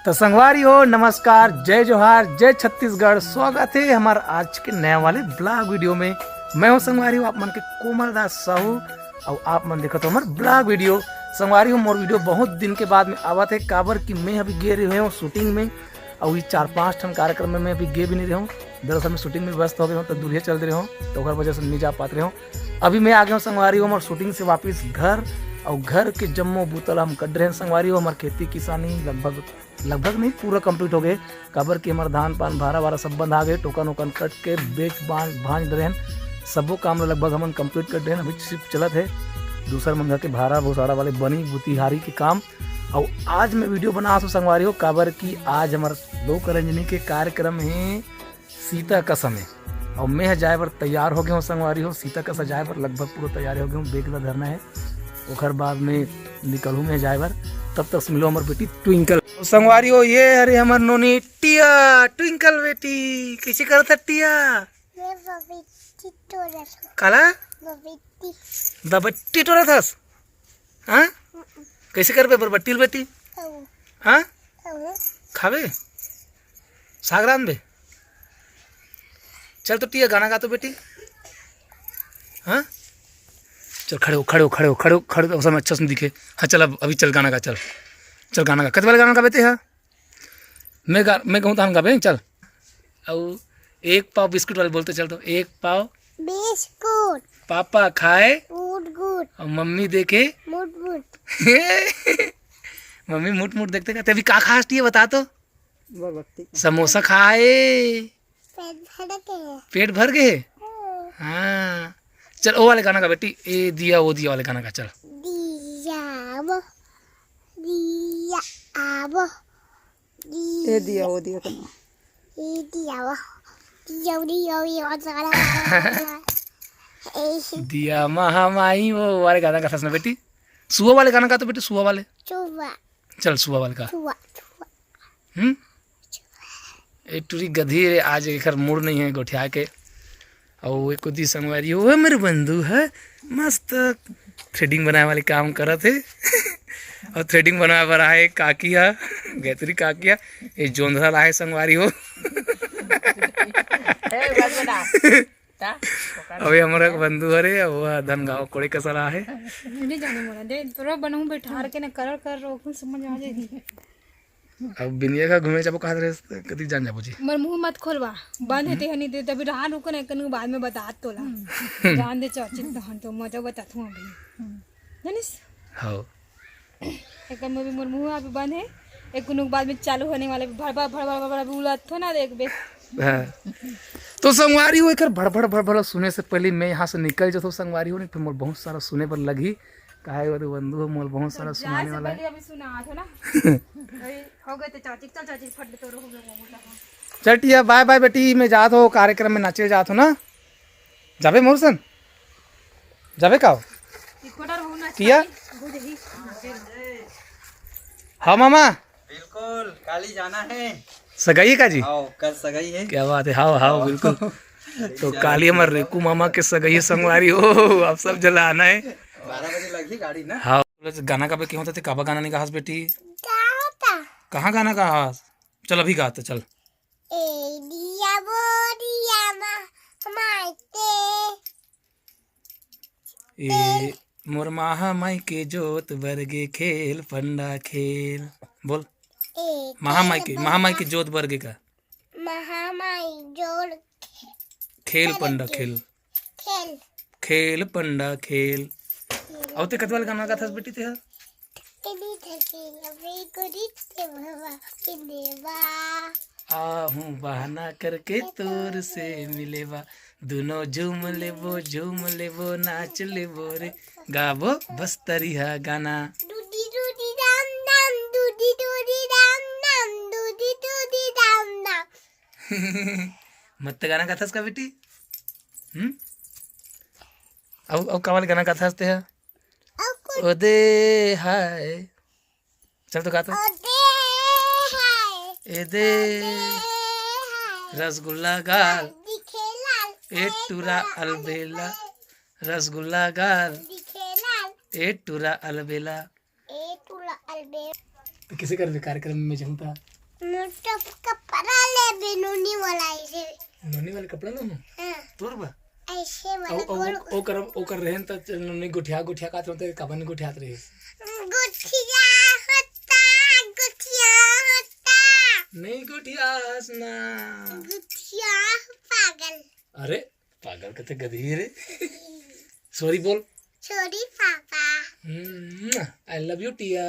तो संगवारी हो, नमस्कार, जय जोहार, जय छत्तीसगढ़। स्वागत है हमारे आज के नए वाले ब्लॉग वीडियो में। मैं हूँ संगवारी हो, आप मन के कोमल दास साहू और आप मन देखो तो हमारे ब्लॉग वीडियो। संगवारी हो, मोर वीडियो बहुत दिन के बाद में आवत है, काबर कि मैं अभी गे रहे हूँ शूटिंग में और ये 4-5 ठन कार्यक्रम में मैं अभी गे भी नहीं रहा हूँ। दरअसल मैं शूटिंग में व्यस्त हो गया हूँ, तो दूरिया चल रहे हूँ, तो हर वजह से नहीं जा पाते रहे हूँ। अभी मैं आ गया हूँ संगवारी हो, हमारे शूटिंग से वापस घर, और घर के जम्मो बूतल हम कट रहे हैं संगवारी हो। हमारे खेती किसानी लगभग नहीं पूरा कंप्लीट हो गए, काबर कि हमारे धान पान भारा सब बंद आ गए, टोकन वोकन कट के बेच भांज रहे हैं। सबो काम लगभग हम कंप्लीट कर रहे हैं। अभी सिर्फ चलत है दूसरा मंगा के भारा भूसाड़ा वाले बनी बुतिहारी के काम। और आज मैं वीडियो बना सो संगवारी हो, काबर कि आज हमारे लोक रंजनी के कार्यक्रम है सीता का समय, और मैं जाए पर तैयार हो गया हूँ संगवारी हो। सीता का सजाए पर लगभग पूरा तैयार हो गया हूँ, बेगला धरना है, ओखर बाद में निकलूँ मैं जाए पर। तब तक मिलो हमारे बेटी ट्विंकल। संगवारी हो, ये अरे हमार नोनी टिया ट्विंकल बेटी, कैसे करत है टिया? काला बबट्टी टोरा थस, हाँ कैसे कर बे बट्टील बेटी? हाँ खावे साग रान बे। चल तो टिया गाना गा तो बेटी। हाँ चल खड़े हो समय अच्छा से दिखे। हाँ चल अभी चल गाना गा, चल गाना गा। कत वाले गाना गा बेटे? हाँ मैं कहूँ तो हम गाबे। चल और एक पाव बिस्कुट वाले बोलते चल, तो एक पाव बिस्कुट, पापा खाए गुड और मम्मी देखे मुट मम्मी मुट देखते कहते। अभी का खास टिया बता तो? समोसा खाए, पेट भर गए। हाँ चल ओ वाले गाना का बेटी, ए दिया वो दिया वाले गाना का। चल ए दिया वो दिया करना, ए दिया वो दिया महामाई वो वाले गाना का फंसना बेटी। सुआ वाले गाना का तो बेटी, सुआ वाले। चल सुआ वाले का। एक टूरी गधी रे, आज एक मूड नहीं है गोठिया के। और एक दी संगवारी हो मेरे बंधु है, मस्त थ्रेडिंग बनाए वाले काम करत है और थ्रेडिंग बनाए बर आए काकिया, गैतरी काकिया, ये जोंधरा लाए संगवारी हो। अबे हमारा बंधु हरे वो धन गाँव कोड़े कसरा है। नहीं जाने मोला दे तोरा बनहु बैठार के न कर रोक समझ आ जाएगी। अब बिनिया का घूमे जाबो कहा रहे कदी जान जाबो जी। मर मुंह मत खोलवा, बंद है हनी दे तभी रहा रुको न कनु बाद में बता तोला। जान दे चर्चित तो हन तो मजा बताथू अभी जानिस। हां एक में भी मोर मुंह अभी बंद है, एक कुनु बाद में चालू होने वाले भड़बड़ बुलत हो ना देख बे। तो संगवारी हो, एक भड़बड़ सुने से पहले मैं यहाँ से निकल जाता हूँ संगवारी हो, नहीं फिर मोर बहुत सारा सुने पर लगी काहे वो बंधु हो, मोर बहुत सारा सुनाने वाला है। अभी सुना था ना हो गए तो चाची चल चाची फट तो हो गया। चल टिया बाय बाय बेटी, मैं जात हो कार्यक्रम में नाचे जात हो ना। जाबे मोरसन जाबे का टिया? हाँ मामा बिल्कुल काली जाना है। सगाई का जी? कल सगाई है। क्या बात है। हाँ बिल्कुल। तो काली हमारे रेकू मामा के सगाई संगवारी हो, आप सब जला आना है। 12 बजे लगी गाड़ी ना। हाँ गाना का क्यों होता थे? काबा गाना नहीं कहा बेटी? कहाँ गाना कहा? चल अभी गाते चल। ए मोर माहा माई के जोत बरगे खेल पंडा खेल, बोल। महामाई के जोत बरगे का खेल पंडा खेल पंडा खेल। और ते कतवाल गाना का था बेटी ते? आहूं बहाना करके तोर से मिलेवा, दोनों झूम लेबो नाच लेबो रे, गाबो बस तरिहा गाना। मत गाना का था इसका बेटी। और कवाल गाना का था हंसते हैं ओ दे हाय। चल तो गा तो। ए दे रसगुल्ला गाल ए टूरा अलबेला, रसगुल्ला गाल ए टूरा अलबेला। तो किसी कर कार्यक्रम में जाऊँ था कपड़ा ले बेनूनी वाला ऐसे नोनी वाले कपड़ा लो हाँ तोर बा ऐसे ओ वाला ओ ओ कर रहन त नोनी गुठिया गुठिया का होते कबन गुठियात रहे गुठिया होता नहीं गुठिया हंसना गुठिया पागल अरे पागल कते गधी रे सॉरी बोल छोरी पापा I love you Tia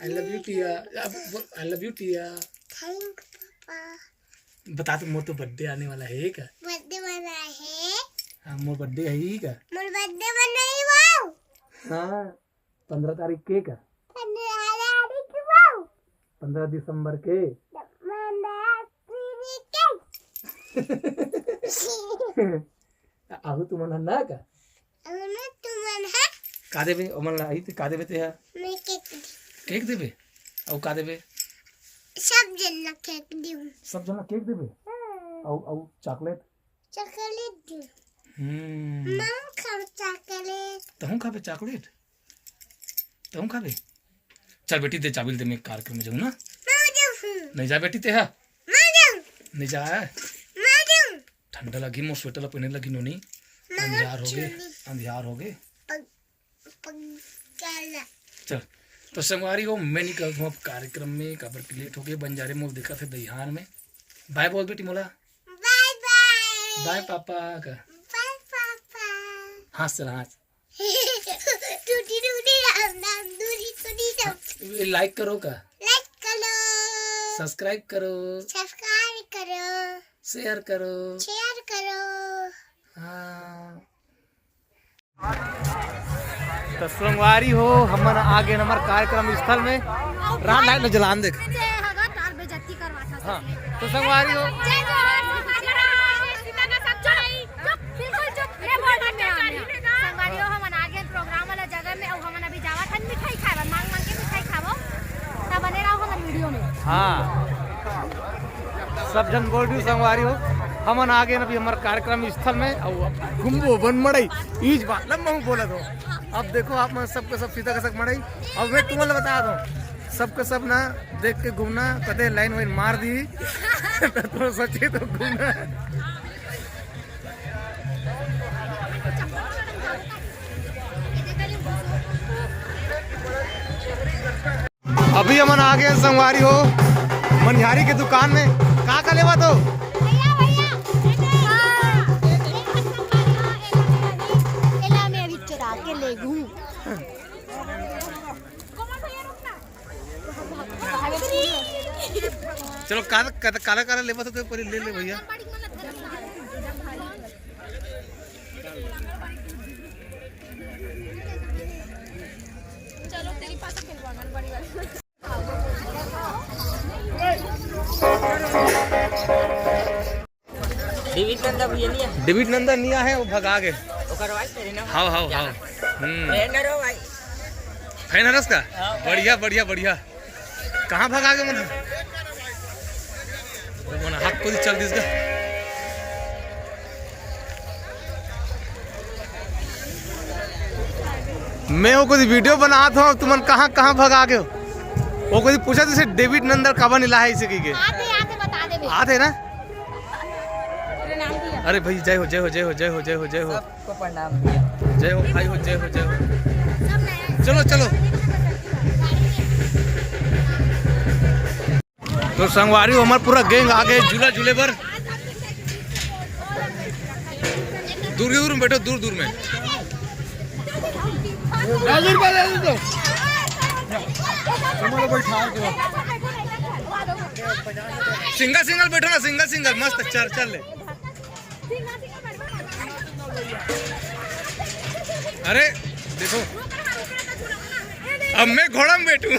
I love you Tia I love you Tia thank पापा बता तो मोर तो बर्थडे आने वाला है क्या बर्थडे मना है हाँ मोर बर्थडे है ही क्या मोर बर्थडे मनाई वाओ हाँ 15 तारीख के का 15 दिसंबर के आहू तुम ना का का देबे ओमन आई ते का देबे ते केक देबे औ का देबे सब जना केक दूं सब जना केक देबे औ औ चॉकलेट चॉकलेट दूं मम खाओ चॉकलेट तहु खाबे चॉकलेट तहु खाबे चल बेटी दे चाबिल दे मैं कार्यक्रम में जाऊं ना नहीं जा बेटी ते है नहीं जा ठंडा लगी मोर स्वेटर पहने लगी नोनी अंधियार हो गए चल तो संगवारी हो मैं निकल हूँ अब कार्यक्रम में कबर की लेट हो गए बंजारे मोल दिखा थे दहिहार में बाय बोल बेटी मोला बाय बाय बाय पापा का बाय पापा हाथ चला हाथ टूटी टूटी राम राम दूरी दूरी राम लाइक करो का लाइक करो सब्सक्राइब करो शेयर करो हाँ तो संगवारी हो हमन आगे हमार कार्यक्रम स्थल में रात लाइट में जलान देख हाँ तो संगवारी हो हाँ सब जन बोल रही संगवारी हो हमन आगे न भी हमारे कार्यक्रम स्थल में घूमबो बन मड़ई ईज बात लम्बा बोला दो अब देखो आप मैं सबके सब सीधा कसक मड़ई अब मैं तुम्हें बता दो सबके सब ना देख के घूमना कदे लाइन वाइन मार दी तो सच्चे तो घूमना अभी हमन आगे संगवारी हो मनिहारी के दुकान में का लेवा तो चलो काला काला काला लेवा तो पहले ले ले भैया चलो तेरी पास खिलवाना बड़ी वाली डेविड नंदा निया है वो भगा गए हाँ हाँ हाँ फैनरस का बढ़िया बढ़िया बढ़िया कहाँ भगा गए मन हाथ को चल दिस मैं वो कोई वीडियो बनात हूँ तुमन कहाँ कहाँ भगा गए वो कोई पूछा जैसे डेविड नंदन कब नीला है इसे की आते ना अरे भाई जय हो जय हो जय हो जय हो जय हो जय हो सबको प्रणाम जय हो भाई हो जय हो जय हो चलो चलो तो संगवारी हो हमारा पूरा गैंग आ गए झूला झूले पर दूर दूर में बैठो दूर दूर में सिंगल सिंगल बैठो ना सिंगल सिंगल मस्त चल चल ले अरे देखो अब मैं घोड़ा में बैठूं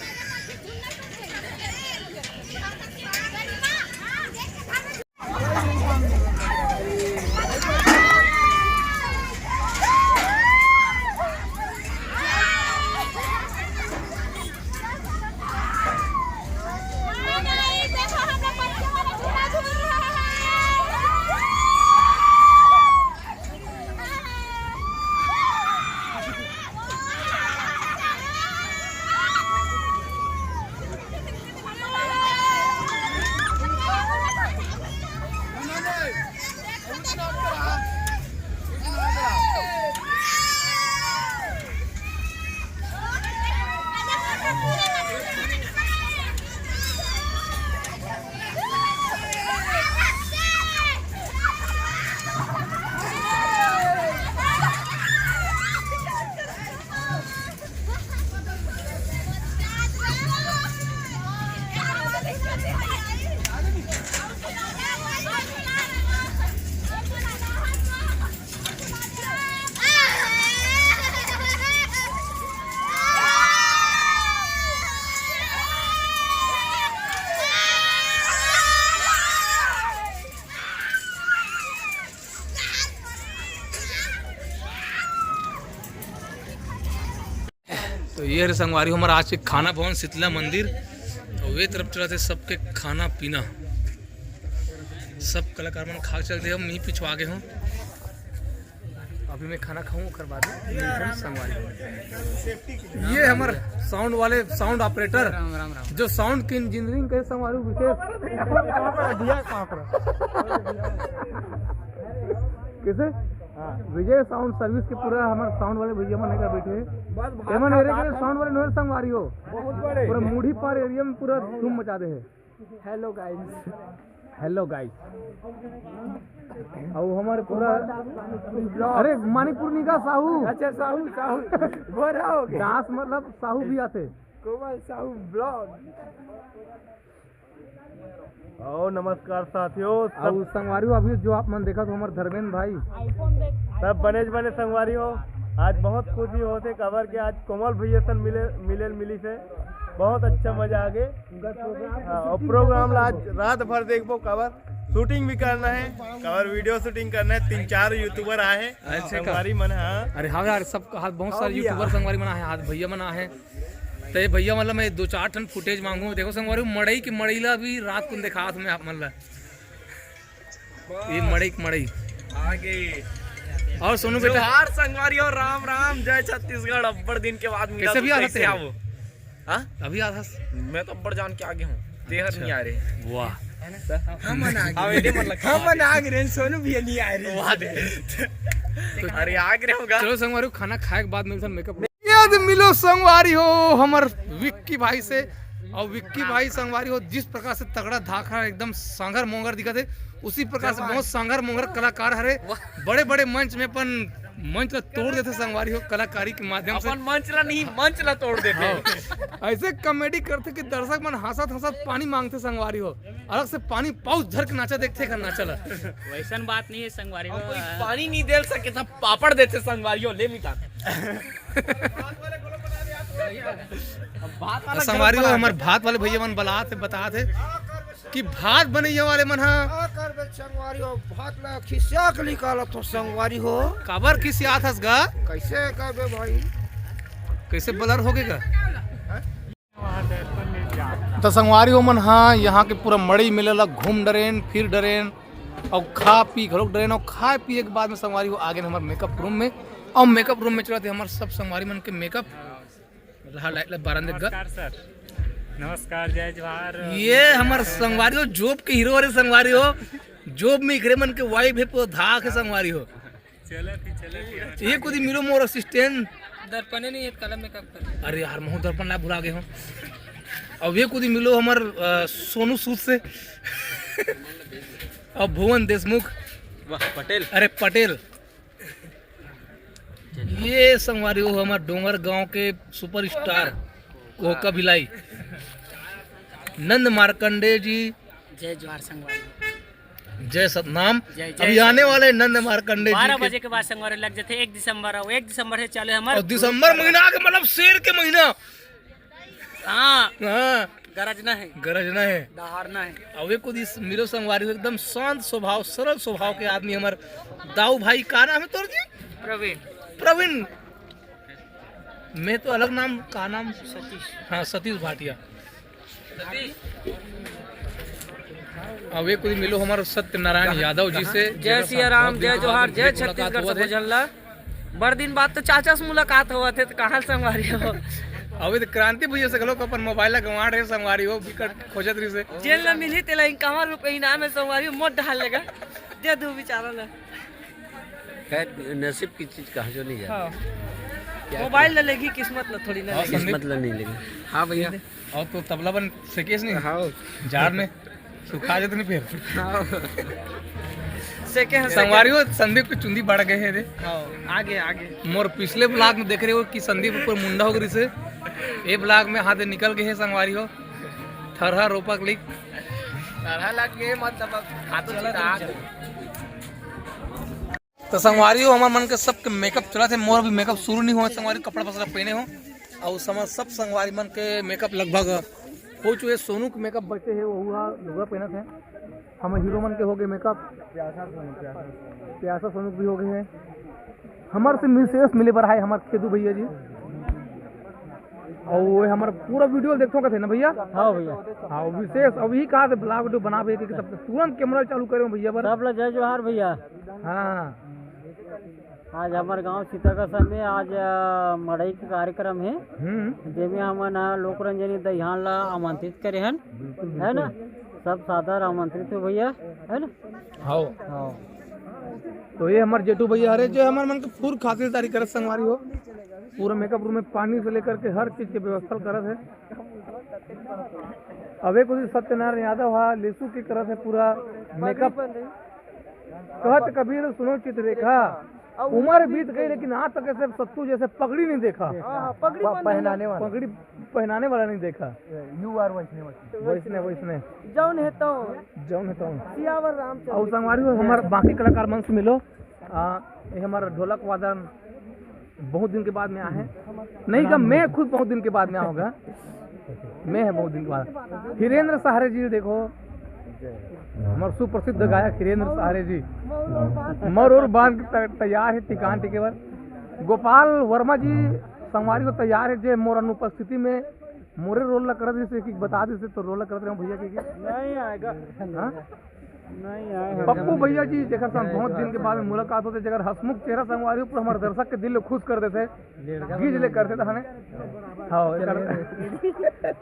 ये रे संगवारी हमारा आज के खाना भवन शीतला मंदिर और वे तरफ चला थे सबके खाना पीना सब कलाकार मन खा चलते हम यहीं पिछवा गए हूँ। अभी मैं खाना खाऊं कर बाद में संगवारी। ये हमारे साउंड वाले साउंड ऑपरेटर जो साउंड की इंजीनियरिंग के संगवारी विशेष किसे विजय साउंड सर्विस के पूरा हमारे साउंड वाले भैया मन का बैठे एमन एरिया के साउंड वाले नोर संगवारी हो पूरा मूढ़ी पार एरिया में पूरा धूम मचा दे है। हेलो गाइस और हमारे पूरा अरे मानीपुर निका साहू। अच्छा साहू दास मतलब साहू भी आते कोमल साहू ब्लॉग। ओ नमस्कार साथियों और संगवारी अभी जो आप मन देखा तो हमारे धर्मेंद्र भाई सब बने संगवारी हो। आज बहुत खुशी होते खबर के आज कोमल भैया सन मिली से बहुत अच्छा मजा आ गए। और प्रोग्राम आज रात भर देखो कवर शूटिंग भी करना है कवर वीडियो शूटिंग करना है। 3-4 यूट्यूबर आए हैं संगवारी मन। हाँ अरे हाँ यार सब हाथ बहुत सारे यूट्यूबर संगवारी मना है हाथ भैया मना है तो ये भैया मतलब मैं 2-4 टन फुटेज मांगू देखो संगवारी मड़ई की मड़ईला भी रात को दिखा तुम्हें आप मतलब ये मड़ई आगे और सोनू बेटा हार संगवारी और राम राम जय छत्तीसगढ़। अब्बड़ दिन के बाद मिला कैसे भी आ सकते हैं हैं वो। हाँ अभी आधा मैं तो अब्बड़ जान के आगे हूँ देहर नहीं आ रहे। वाह सोनू भी नहीं आ रहे। अरे आगे होगा चलो संगवारी खाना खाए के बाद मिलता मेकअप याद मिलो संगवारी हो हमार विक्की भाई से। और विक्की भाई संगवारी हो जिस प्रकार से तगड़ा धाखा एकदम सांगर मोंगर दिखा थे उसी प्रकार से बहुत सांगर मोंगर कलाकार हरे बड़े बड़े मंच में अपन मंच ला तोड़ देते संगवारी हो कलाकारी के माध्यम से। मंच ला तोड़ देते ऐसे कॉमेडी करते कि दर्शक मन हंसत पानी मांगते संगवारी हो अलग से पानी पाउच धर के नाचा देखते कर नाचा ला वैसन बात नहीं है संगवारी में कोई पानी नहीं दे सके था पापड़ देते संगवारी हो ले मिटा संगवारी हो हमारे भात वाले भैया मन बता थे कि भात बनैया वाले मन संगवारी हो भात ला खिसिया के निकाला तो संगवारी हो काबर खिसियात हस गा कैसे कहबे भाई कैसे बलर हो गएगा तो संगवारी हो मन हाँ यहाँ के पूरा मड़ई मिलेला घूम डरेन फिर डरेन और खा पी घरोक डरेन और खाए पिए के बाद में संगवारी हो आगे हमारे मेकअप रूम में और मेकअप रूम में चला थे हमारे सब संगवारी मन के मेकअप रहा लाइट बारंदे सर नमस्कार जय जोहार। ये हमारे संगवारी हो जोब के हीरो वाले संगवारी हो जोब में इकरे मन के वाइफ है पूरा धाक है संगवारी हो। चलो ये कुछ मिलो मोर असिस्टेंट दर्पण नहीं है कलम मेकअप कर। अरे यार महू दर्पण ला भुला गए हो। अब ये कुछ मिलो हमार सोनू सूद से और भुवन देशमुख पटेल अरे पटेल। ये संगवारी हो हमारे डोंगर गांव के सुपरस्टार कोका भिलाई नंद मार्कंडे जी जय जोहार संगवारी जय सतनाम। जय अभी आने वाले नंद मार्कंडे 12 जी बजे के बाद संगवारी लग जाते 1 दिसंबर और 1 दिसंबर से चालू है और हमारे दिसंबर महीना के मतलब शेर के महीना। हाँ हाँ गरजना है गरजना है दहाड़ना है। अब कुछ इस मिलो संगवारी हो एकदम शांत स्वभाव सरल स्वभाव के आदमी हमारे दाऊ भाई का नाम है तोर जी प्रवीण मैं तो अलग नाम का नाम सतीश। हाँ सतीश भाटिया। अब ये कुछ मिलो हमारे सत्यनारायण यादव जी से जय सिया राम जय जोहार जय छत्तीसगढ़ से बुझल्ला बड़ दिन बाद तो चाचा से मुलाकात हुआ थे तो कहाँ संगवारी हो। अभी तो क्रांति भैया से गलो अपन मोबाइल गंवा रहे संगवारी हो विकट खोजत रही से जेल में मिली तेला इक्यावन रुपये इनाम है संगवारी मोट डाल लेगा दे दो बेचारा ना नसीब की चीज कहा जो नहीं जाती मोबाइल ले लेगी किस्मत ना थोड़ी ना किस्मत ला नहीं लेगी। हाँ भैया और तो तबला बन सकेस नहीं हाँ जार में सुखा जाते नहीं फिर सेके संगवारी हो संदीप की चुंदी बढ़ गए है रे आगे आगे मोर पिछले ब्लॉग में देख रहे हो कि संदीप ऊपर मुंडा हो गई से ये ब्लॉग में हाथ निकल गए है संगवारी हो थरहा रोपा क्लिक तरह लग गए मतलब तो संगवारी हो हमारे मन के सबके मेकअप चला थे मोर अभी मेकअप शुरू नहीं हुआ संगवारी कपड़ा पसला पहने हो और समझ सब संगवारी मन के मेकअप लगभग हो चुके। सोनू के मेकअप बचे है वो हुआ लुगा पहना थे हम हीरो मन के हो गए मेकअप प्यासा सोनू भी हो गए हैं हमारे से विशेष मिले पर है हमारे खेदू भैया जी और वो हमारा पूरा वीडियो देखो थे ना भैया। हाँ भैया, हाँ विशेष अभी कहा थे ब्लॉग वीडियो बना के सब तुरंत कैमरा चालू करे भैया पर। सब लोग जय जोहार भैया। हाँ आज हमारे गांव सीताकसा में आज मड़ई के कार्यक्रम है, जिसमें हमन लोक रंजनी दहियान ला आमंत्रित करे हन, है ना। सब सादर आमंत्रित हो भैया, है ना। हाँ तो ये हमारे जेठू भैया हरे जो हमारे मन के पूरी खातिरदारी करत संगवारी हो, पूरा मेकअप रूम में पानी से लेकर के हर चीज की व्यवस्था करत है। अबे कुछ सत्यनारायण यादव हा लेसू की करत है पूरा मेकअप। कहत कबीर सुनो चित्ररेखा, उम्र बीत गई लेकिन आज तक ऐसे सत्तू जैसे पगड़ी नहीं देखा, पगड़ी पहनाने वाला नहीं देखा। यू आर वैष्णव जौन है तो सियावर रामचंद्र। और संगवारी हो हमारे बाकी कलाकार मन से मिलो। ये हमारा ढोलक वादन बहुत दिन के बाद में आया है, नहीं का मैं खुद बहुत दिन के बाद में आऊँगा, मैं है बहुत दिन के बाद। हिरेंद्र सहारे जी देखो, हमारे सुप्रसिद्ध गायक हिरेंद्र सहारे जी मर और बांध तैयार है टिकान टिकेवर। गोपाल वर्मा जी संगवारी को तैयार है जे मोर अनुपस्थिति में मोरे रोल ला कर दी कि बता दी तो रोल कर रहे भैया के नहीं आएगा। हाँ? नहीं आएगा। पप्पू भैया जी जगह बहुत दिन के बाद में मुलाकात होते, जगह हसमुख चेहरा संगवारी पर हमारे दर्शक के दिल खुश कर देते, गीज ले करते थे हमें। हाँ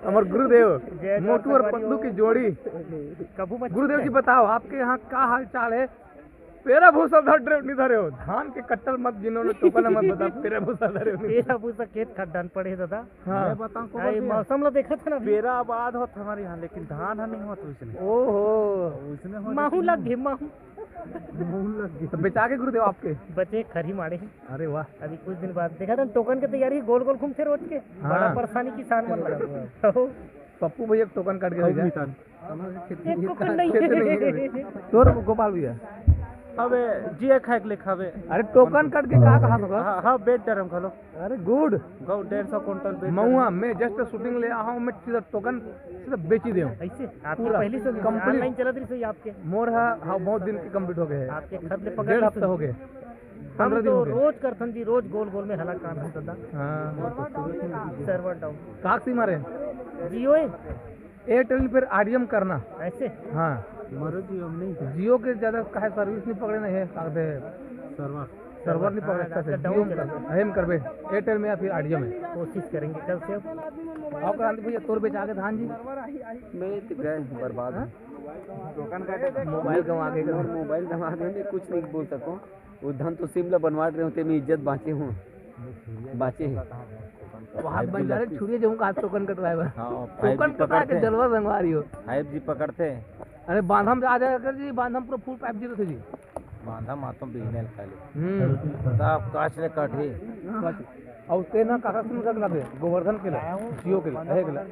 हमारे गुरुदेव मोटू और पतलू की जोड़ी। गुरुदेव जी बताओ आपके यहाँ क्या हाल चाल है? पेरा भूसा धर नहीं धरे हो, धान के कट्टल मत जिन्होंने टोकन मत बता, पेरा भूसा धरे हो। पेरा भूसा खेत खड्डान पड़े दादा। हाँ मौसम ला देखा था ना, पेरा आबाद होता हमारे यहाँ, लेकिन धान नहीं होता उसने। ओहो माहू लग गए, माहू तो बेचा के गुरुदेव आपके बचे खरी मारे हैं। अरे वाह, अभी कुछ दिन बाद देखा था टोकन की तैयारी, गोल गोल घूमते रोज के। बड़ा परेशानी किसान मन लगा। पप्पू भैया टोकन काट के तो गोपाल भैया अबे जिया खाए के लिखा। अरे टोकन काट के कहा होगा। हाँ बेड डरम खा लो। अरे गुड, 150 क्विंटल बेड महुआ मैं जस्ट शूटिंग ले आया हूँ, मैं सीधा टोकन सीधा बेची दे ऐसे आपकी पहली से कंप्लीट चला रही सही आपके मोर है। हाँ बहुत दिन के कंप्लीट हो गए हैं, आपके घर ले 1.5 हफ्ता हो गए, 15 दिन तो हो गए। रोज करथन जी, रोज गोल गोल में हला काम होता था। हाँ सर्वर डाउन काकसी मारे जियो एयरटेल फिर आरडीएम करना ऐसे। हाँ मरो जियो नहीं, जियो के ज्यादा काहे सर्विस नहीं पकड़े नहीं है, सर्वर नहीं पकड़े अच्छा से। जियो में करबे एयरटेल में या फिर आरडीएम में कोशिश करेंगे कल से। आप क्रांति भैया तोर बेचा के धान जी मैं गए बर्बाद। मोबाइल गंवा के मोबाइल गंवा के कुछ नहीं बोल सकूँ। वो धन तो सिमला बनवा रहे होते, मैं इज्जत बाँचे हैं। हाथ बन जा रहे छुड़िए जो हाथ टोकन कटवाए बा। हाँ टोकन कटा के जलवा संगवा रही हो। 5G पकड़ते। अरे बांधम आ जाएगा कर जी, बांधम पूरा फुल 5G रहते जी। बांधा मातम बिगनल खाली तब काच ले काटे और तेना काका सुन सकला बे गोवर्धन के लिए, जियो के लिए,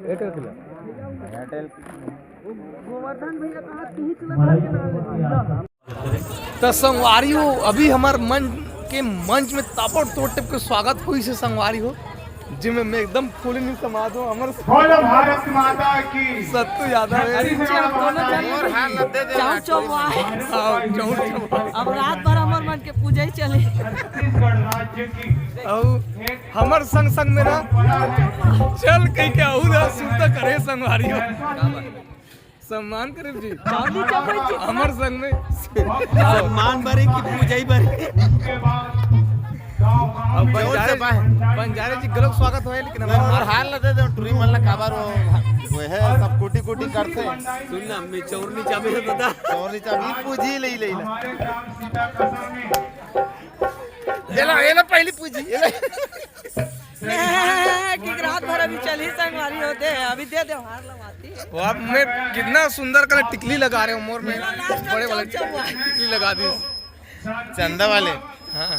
एयरटेल के लिए। एयरटेल गोवर्धन भैया कहा तू चला तो संगवारी हो अभी हमारे मंच में तापड़ तोड़ टिप के स्वागत हुई से संगवारी हो, जिसमें मैं एकदम फूल नहीं समा दूं। हमारे भारत माता की सत्तू यादव अब रात भर हमार मन के पूजा ही चले। हमार संग संग मेरा चल कहीं के आऊँ सुनता करे संगवारी हो सम्मान करे जी हमार संग में सम्मान भरे की पूजा ही भरे। बंजारे जी गलत स्वागत हो, लेकिन और हाल न दे दे टूरी मन ला काबर वो है सब कोटी कोटी करते। सुन ना मैं चौरनी चाबी है दादा, चौरनी चाबी पूजी ले ले ये ला पहली पूजी कि रात भर अभी चली संगवारी होते हैं, अभी दे दे हार लगाती है। वो अब मैं कितना सुंदर कलर टिकली लगा रहे हूँ मोर में, बड़े वाले टिकली लगा दी चंदा वाले। हाँ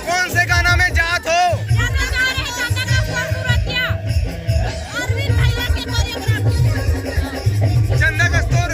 कौन से गाना में जात हो? चंदा कस्तूर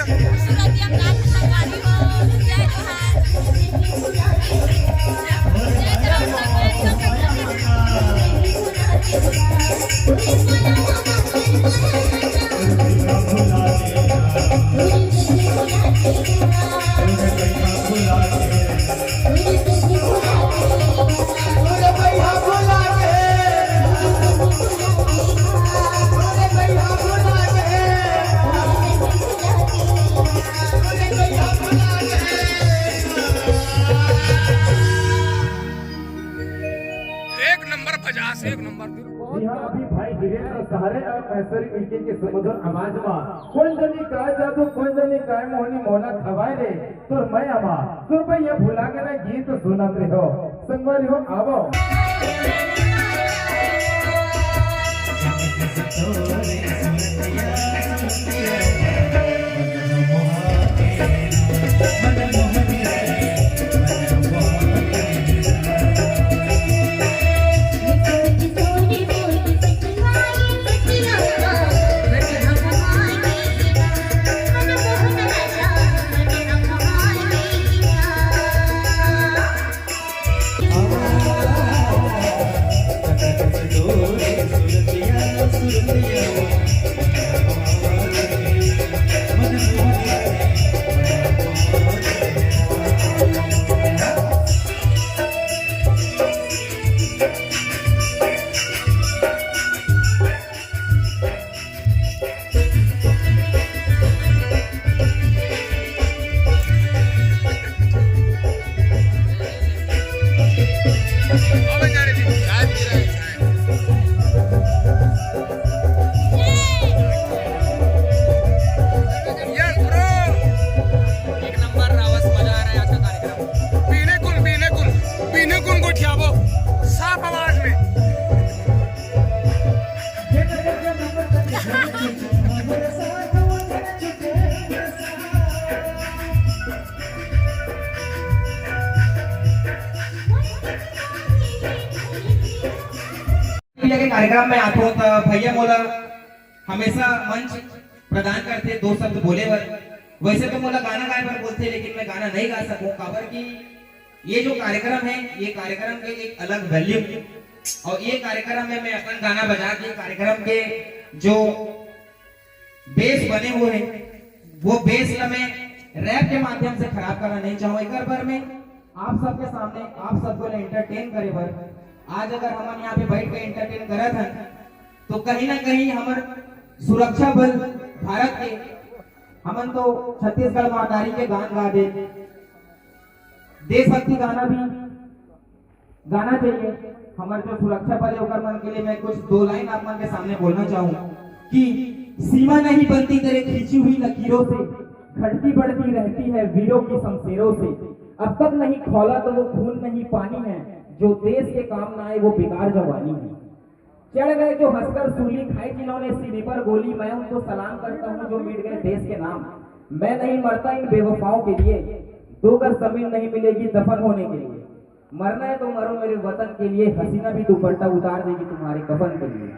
अभी भाई वीरेंद्र सहारे और मैसरी उनके के सुमधुर आवाज में कौन जनी काय जादू कौन जनी काय मोहनी मोला खवाए रे तुर मैं अमा तुर भाई ये भुला के ना गीत सुनाते हो संगवारी हो आवो के कार्यक्रम में आते हो तो भैया मोला हमेशा मंच प्रदान करते दो शब्द बोले बर वैसे तो मोला गाना गाए पर बोलते लेकिन मैं गाना नहीं गा सकूं काबर कि ये जो कार्यक्रम है ये कार्यक्रम के एक अलग वैल्यू और ये कार्यक्रम में मैं अपन गाना बजा के कार्यक्रम के जो बेस बने हुए हैं वो बेस ला मैं रैप के माध्यम से खराब करना नहीं चाहूँ एक बार में आप सबके सामने आप सबको एंटरटेन करे बर आज अगर हम यहाँ पे बैठ के एंटरटेन करत हैं तो कहीं ना कहीं हमार सुरक्षा बल भारत के हमन तो छत्तीसगढ़ महादारी के गान गा दे देशभक्ति गाना भी गाना चाहिए हमारे जो सुरक्षा बल है मन के लिए मैं कुछ दो लाइन आप मन के सामने बोलना चाहूँ कि सीमा नहीं बनती तेरे खींची हुई लकीरों से घटती बढ़ती रहती है वीरों की शमशेरों से अब तक नहीं खौला तो वो खून नहीं पानी है जो देश के काम ना आए वो बेकार जवानी है चढ़ गए जो हंसकर सूली खाई जिन्होंने सीने पर गोली मैं उनको सलाम करता हूँ जो मिट गए देश के नाम मैं नहीं मरता इन बेवफाओं के लिए दो गज जमीन नहीं मिलेगी दफन होने के लिए मरना है तो मरो मेरे वतन के लिए हसीना भी दुपट्टा उतार देगी तुम्हारे कफन के लिए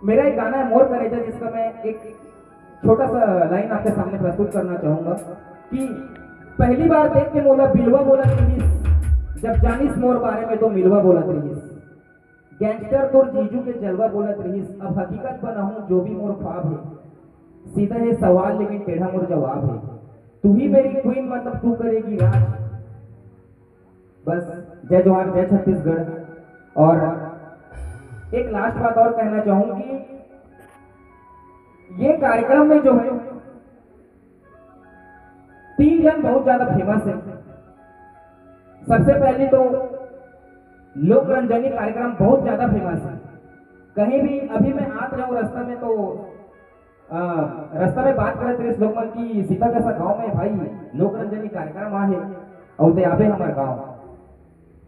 मेरा एक गाना है मोर करेजा जिसका मैं एक छोटा सा लाइन आपके सामने प्रस्तुत करना चाहूंगा कि पहली बार देख के मोला बिलवा बोला रहीस जब जानिस मोर बारे में तो मिलवा बोलत रहीस गैंगस्टर तो जीजू के जलवा बोलत रहीस अब हकीकत बनाऊं जो भी मोर ख्वाब है सीधा है सवाल लेकिन टेढ़ा मोर जवाब है तू ही मेरी क्वीन मतलब तू करेगी राज बस जय जोहार जय छत्तीसगढ़ और एक लास्ट बात और कहना चाहूंगी ये कार्यक्रम में जो है 3 जन बहुत ज्यादा फेमस है सबसे पहले तो लोक रंजनी कार्यक्रम बहुत ज्यादा फेमस है कहीं भी अभी मैं आत रहा हूँ रास्ता में तो रास्ता में बात करे तेरे लोग मन की सीता कैसा गांव में भाई लोक रंजनी कार्यक्रम आहे और ते आबे हमारे गांव।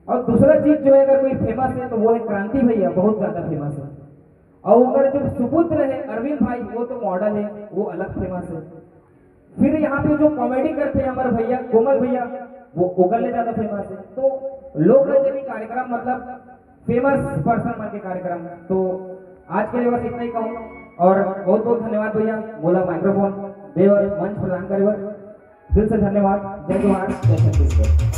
और दूसरा चीज जो है अगर कोई फेमस है तो वो है क्रांति भैया, बहुत ज्यादा फेमस है। और अगर जो सुपुत्र है अरविंद भाई वो तो मॉडल है, वो अलग फेमस है। फिर यहाँ पे जो कॉमेडी करते हैं हमारे भैया कोमल भैया वो उगलने ज्यादा फेमस है। तो लोक रंजनी कार्यक्रम मतलब फेमस पर्सन मान के कार्यक्रम। तो आज के लिए बस इतना ही कहूँ और बहुत बहुत धन्यवाद भैया बोला माइक्रोफोन देवर मंच प्रदान करे दिल से धन्यवाद। जय जोहार जय छत्तीसगढ़।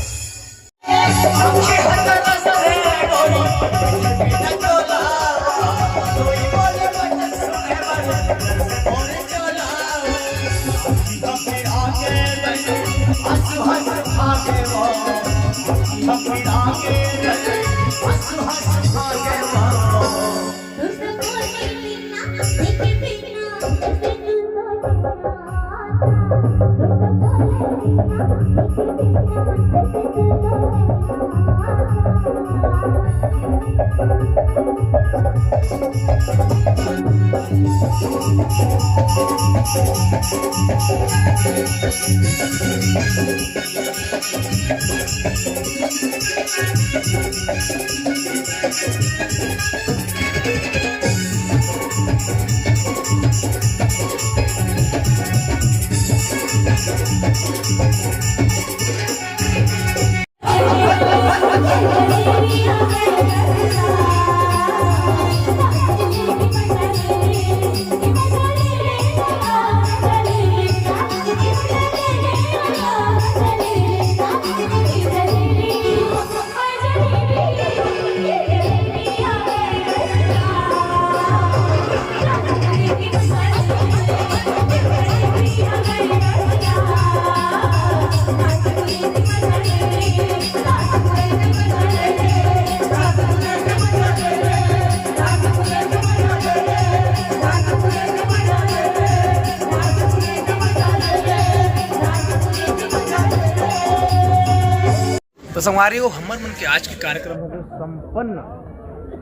तो संगवारी हो हमर मन के आज के कार्यक्रम हो गए संपन्न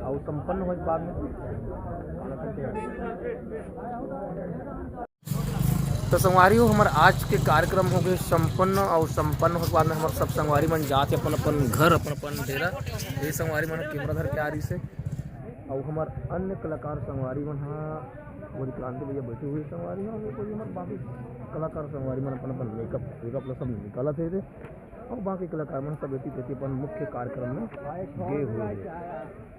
और संपन्न हो बाद में तो संगवारी हो हमार आज के कार्यक्रम हो गए संपन्न और संपन्न हो बाद में हमारे सब संगवारी मन जाते अपन अपन घर अपन अपन डेरा ये संगवारी मन कैमरा धर के आ रही से और हमार अन्य कलाकार संगवारी मन बड़ी क्रांति भैया बैठे हुए संगवारी हो कोई हमारे बाकी कलाकार संगवारी मन अपन अपन मेकअप सब निकाला थे और बाकी कलाकार मन सब बेटी बेटी अपन मुख्य कार्यक्रम में गए हुए हैं।